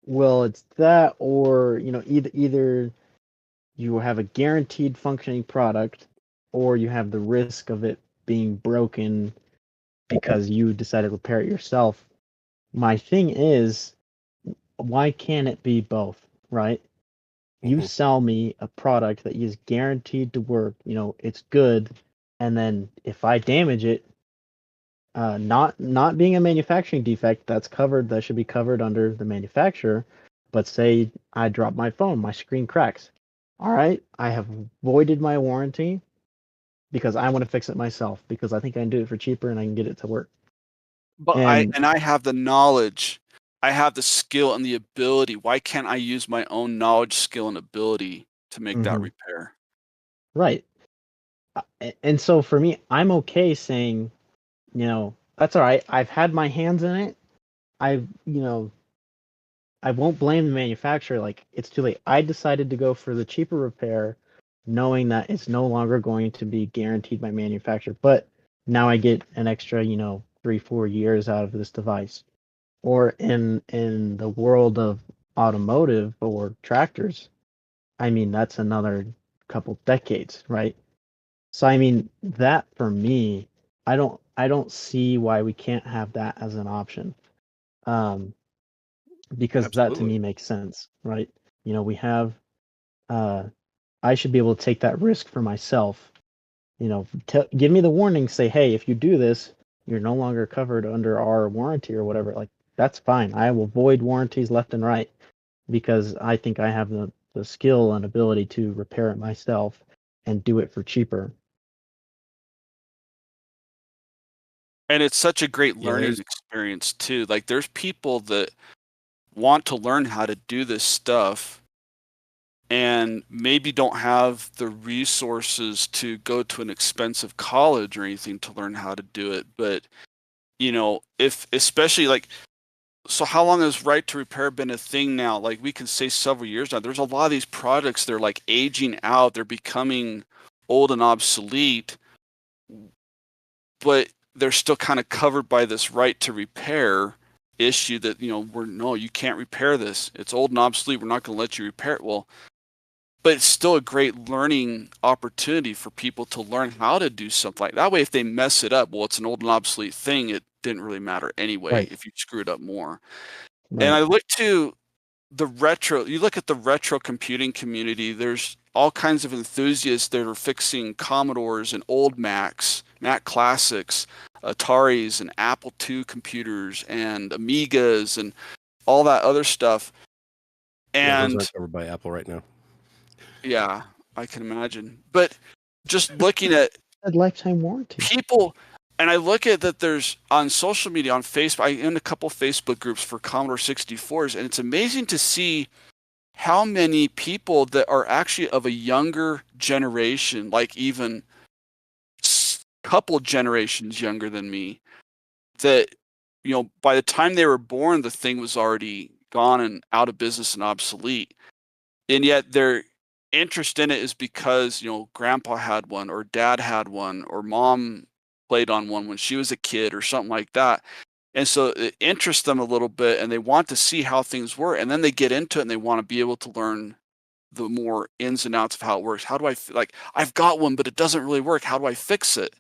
well, it's that, or either you have a guaranteed functioning product, or you have the risk of it being broken because you decided to repair it yourself. My thing is, why can't it be both, right? You Mhm. sell me a product that is guaranteed to work, it's good, and then if I damage it, not being a manufacturing defect, that should be covered under the manufacturer. But say I drop my phone, my screen cracks. All right, I have voided my warranty because I want to fix it myself because I think I can do it for cheaper and I can get it to work. But And I have the knowledge, I have the skill and the ability. Why can't I use my own knowledge, skill, and ability to make that Mhm. repair? Right. And so for me, I'm okay saying, that's all right. I've had my hands in it. I've, I won't blame the manufacturer. Like, it's too late. I decided to go for the cheaper repair, knowing that it's no longer going to be guaranteed by manufacturer. But now I get an extra, 3-4 years out of this device. Or in the world of automotive or tractors, I mean, that's another couple decades, right? So I mean, that for me, I don't see why we can't have that as an option. Um, because that to Absolutely. me makes sense, right? We have uh I should be able to take that risk for myself. Give me the warning, say, hey, if you do this, you're no longer covered under our warranty or whatever. Like, that's fine. I will void warranties left and right because I think I have the skill and ability to repair it myself and do it for cheaper. And it's such a great Yeah, learning experience too. Like there's people that want to learn how to do this stuff and maybe don't have the resources to go to an expensive college or anything to learn how to do it. But, if especially like, so how long has right to repair been a thing now? Like we can say several years now. There's a lot of these products, they're like aging out, they're becoming old and obsolete, but they're still kind of covered by this right to repair issue that, no, you can't repair this. It's old and obsolete. We're not going to let you repair it. Well, but it's still a great learning opportunity for people to learn how to do something like that. Way, if they mess it up, well, it's an old and obsolete thing. It didn't really matter anyway Right. if you screw it up more. And Right. I look to you look at the retro computing community, there's all kinds of enthusiasts that are fixing Commodores and old Macs, Mac Classics, Ataris and Apple II computers and Amigas and all that other stuff. Yeah, those And aren't covered by Apple right now. yeah, I can imagine. But just looking at A lifetime warranty. people, and I look at that there's on social media, on Facebook, I'm in a couple Facebook groups for Commodore 64s, and it's amazing to see how many people that are actually of a younger generation, like even couple generations younger than me, that, by the time they were born, the thing was already gone and out of business and obsolete. And yet their interest in it is because, grandpa had one or dad had one or mom played on one when she was a kid or something like that. And so it interests them a little bit and they want to see how things work. And then they get into it and they want to be able to learn the more ins and outs of how it works. How do like, I've got one, but it doesn't really work. How do I fix it?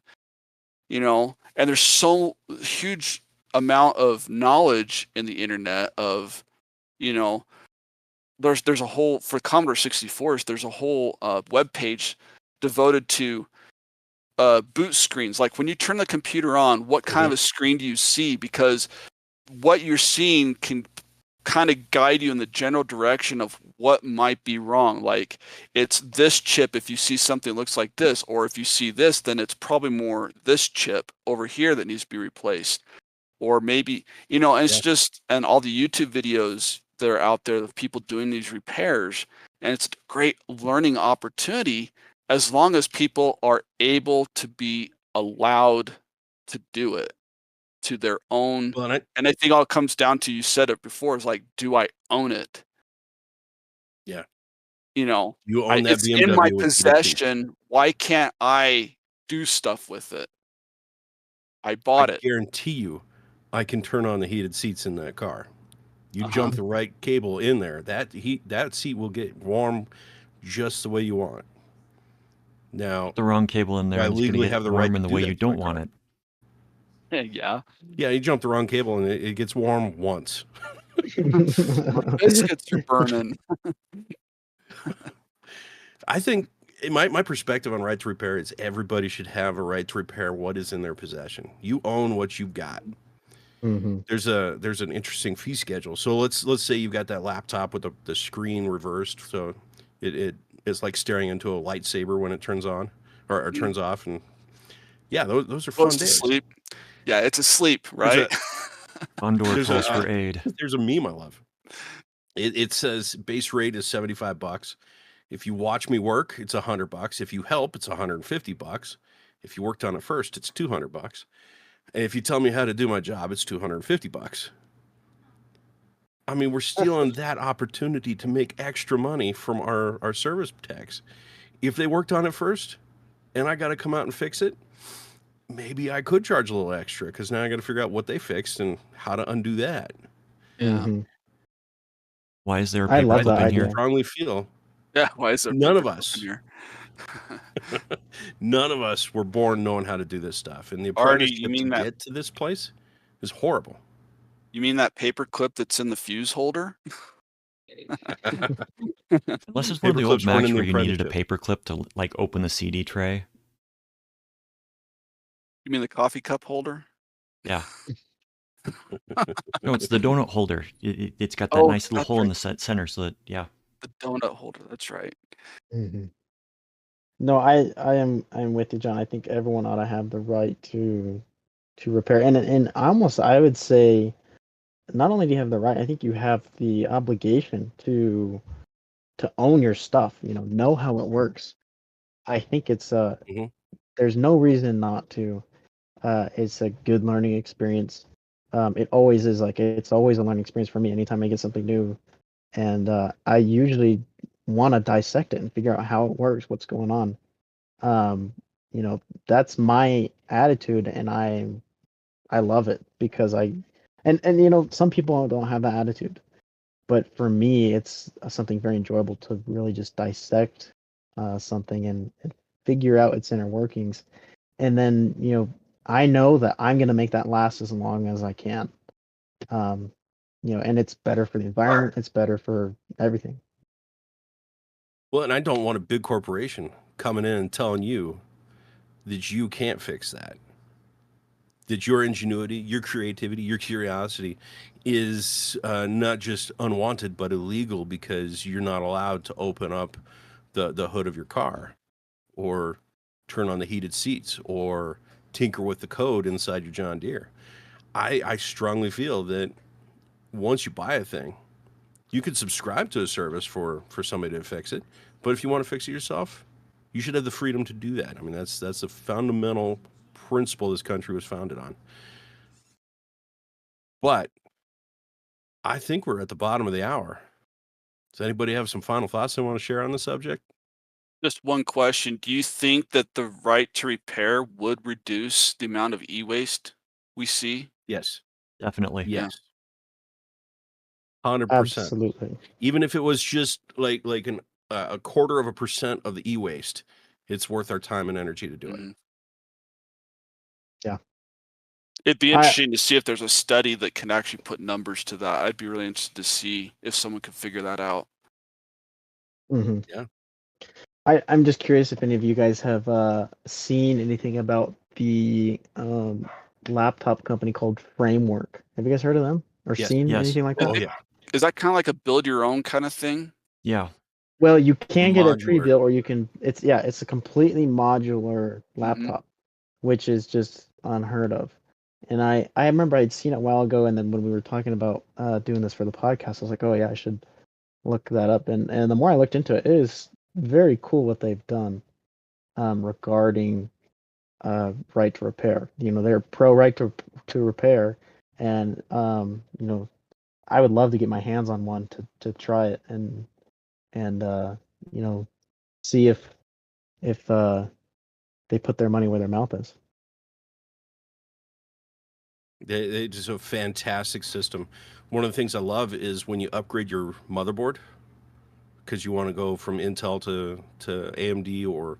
and there's so huge amount of knowledge in the internet of, there's a whole, for Commodore 64s, there's a whole web page devoted to boot screens. Like when you turn the computer on, what kind of a screen do you see? Because what you're seeing can kind of guide you in the general direction of what might be wrong. Like it's this chip if you see something that looks like this, or if you see this, then it's probably more this chip over here that needs to be replaced. Or maybe, and it's just, and all the YouTube videos that are out there of people doing these repairs, and it's a great learning opportunity as long as people are able to be allowed to do it to their own. Well, And I think all it comes down to, you said it before, is like, do I own it? Yeah. You own that it's BMW in my with the seat. possession. Why can't I do stuff with it? I bought it. Guarantee you, I can turn on the heated seats in that car. You jump the right cable in there, that seat will get warm just the way you want. Now, The wrong cable in there, I and it's going to legally get have the warm right in to the do way that you to my don't want car. it. Yeah. Yeah, you jump the wrong cable and it gets warm once. Biscuits are burning. I think my perspective on right to repair is everybody should have a right to repair what is in their possession. You own what you've got. Mhm. There's an interesting fee schedule. So let's say you've got that laptop with the screen reversed, so it's like staring into a lightsaber when it turns on or turns off, and yeah, those are fun Goes to days. sleep. Yeah, it's asleep, right? Condor There's calls a- for aid. There's a meme I love. It says base rate is $75. If you watch me work, it's $100. If you help, it's $150. If you worked on it first, it's $200. And if you tell me how to do my job, it's $250. I mean, we're stealing that opportunity to make extra money from our service techs. If they worked on it first and I got to come out and fix it, maybe I could charge a little extra because now I got to figure out what they fixed and how to undo that. Yeah. Mhm. Why is there a I love paperclip that in idea. here? I strongly feel Yeah. Why is there None of paperclip us. in here? none of us were born knowing how to do this stuff. And the Artie, apprenticeship you mean to that- get to this place is horrible. You mean that paperclip that's in the fuse holder? Unless it's one of the old Paperclips weren't in Macs the where you needed a apprenticeship. paperclip to like open the CD tray. You mean the coffee cup holder? Yeah. No, it's the donut holder. It's got that Oh, nice little that's hole in right. the center, so that The donut holder. That's right. Mhm. No, I'm with you, John. I think everyone ought to have the right to repair, and almost I would say, not only do you have the right, I think you have the obligation to own your stuff. Know how it works. I think it's Mhm. there's no reason not to. It's a good learning experience. It always is. It's always a learning experience for me anytime I get something new, and I usually want to dissect it and figure out how it works, what's going on. That's my attitude, and I love it because and some people don't have that attitude, but for me, it's something very enjoyable to really just dissect something and figure out its inner workings, and then I know that I'm going to make that last as long as I can. And it's better for the environment. It's better for everything. Well, and I don't want a big corporation coming in and telling you that you can't fix that. That your ingenuity, your creativity, your curiosity is not just unwanted but illegal because you're not allowed to open up the hood of your car or turn on the heated seats or tinker with the code inside your John Deere. I strongly feel that once you buy a thing, you could subscribe to a service for somebody to fix it, but if you want to fix it yourself, you should have the freedom to do that. I mean, that's a fundamental principle this country was founded on. But I think we're at the bottom of the hour. Does anybody have some final thoughts they want to share on the subject? Just one question. Do you think that the right to repair would reduce the amount of e-waste we see? Yes. definitely. Yes. 100%. Absolutely. Even if it was just like a quarter of a percent of the e-waste, it's worth our time and energy to do it. Mhm. It'd be I- interesting to see if there's a study that can actually put numbers to that. I'd be really interested to see if someone could figure that out. Mhm. Yeah. I'm just curious if any of you guys have seen anything about the laptop company called Framework. Have you guys heard of them or Yes. seen Yes. anything like that? Oh yeah. Is that kind of like a build your own kind of thing? Yeah. Well, you can get it Modular. pre-built, or you can. It's a completely modular laptop, which is just unheard of. And I remember I'd seen it a while ago, and then when we were talking about doing this for the podcast, I was like, oh yeah, I should look that up. And the more I looked into it, it is very cool what they've done regarding right to repair. They're pro right to repair, and I would love to get my hands on one to try it and see if they put their money where their mouth is. They just a fantastic system. One of the things I love is when you upgrade your motherboard because you want to go from Intel to AMD or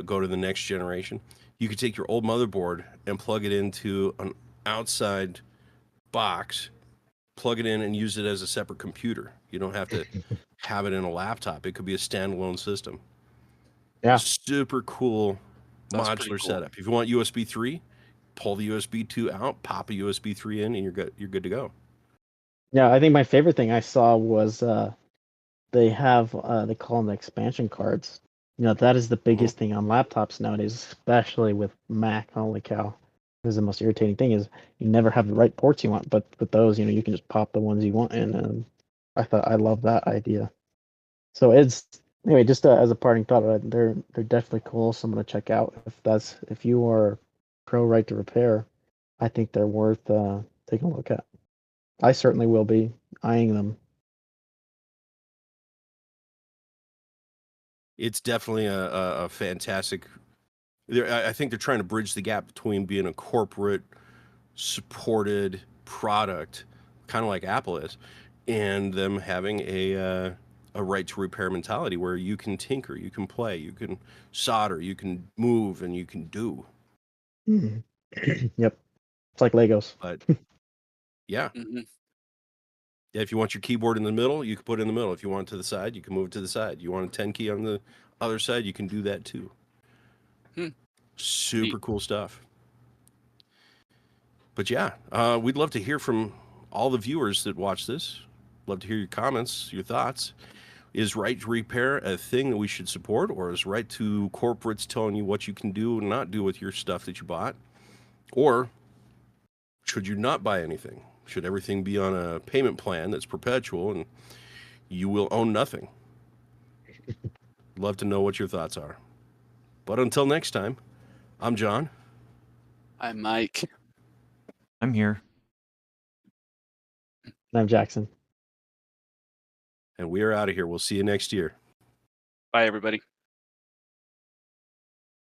go to the next generation. You could take your old motherboard and plug it into an outside box, plug it in, and use it as a separate computer. You don't have to have it in a laptop. It could be a standalone system. Yeah. Super cool That's pretty modular cool. setup. If you want USB 3, pull the USB 2 out, pop a USB 3 in, and you're good to go. Yeah, I think my favorite thing I saw was they have they call them the expansion cards. That is the biggest thing on laptops nowadays, especially with Mac. Holy cow! Because the most irritating thing is you never have the right ports you want. But with those, you can just pop the ones you want in. And I love that idea. So it's anyway, just as a parting thought, they're definitely cool. So I'm gonna check out if you are pro right to repair. I think they're worth taking a look at. I certainly will be eyeing them. It's definitely a fantastic. I think they're trying to bridge the gap between being a corporate supported product, kind of like Apple is, and them having a right to repair mentality where you can tinker, you can play, you can solder, you can move, and you can do. Yep, it's like Legos. But yeah, Mhm. yeah, if you want your keyboard in the middle, you can put it in the middle. If you want it to the side, you can move it to the side. You want a 10 key on the other side, you can do that too. Super Neat. cool stuff. But yeah, we'd love to hear from all the viewers that watch this. Love to hear your comments, your thoughts. Is right to repair a thing that we should support, or is right to corporates telling you what you can do and not do with your stuff that you bought? Or should you not buy anything? Should everything be on a payment plan that's perpetual and you will own nothing? Love to know what your thoughts are. But until next time, I'm John. I'm Mike. I'm here. And I'm Jackson. And we are out of here. We'll see you next year. Bye, everybody.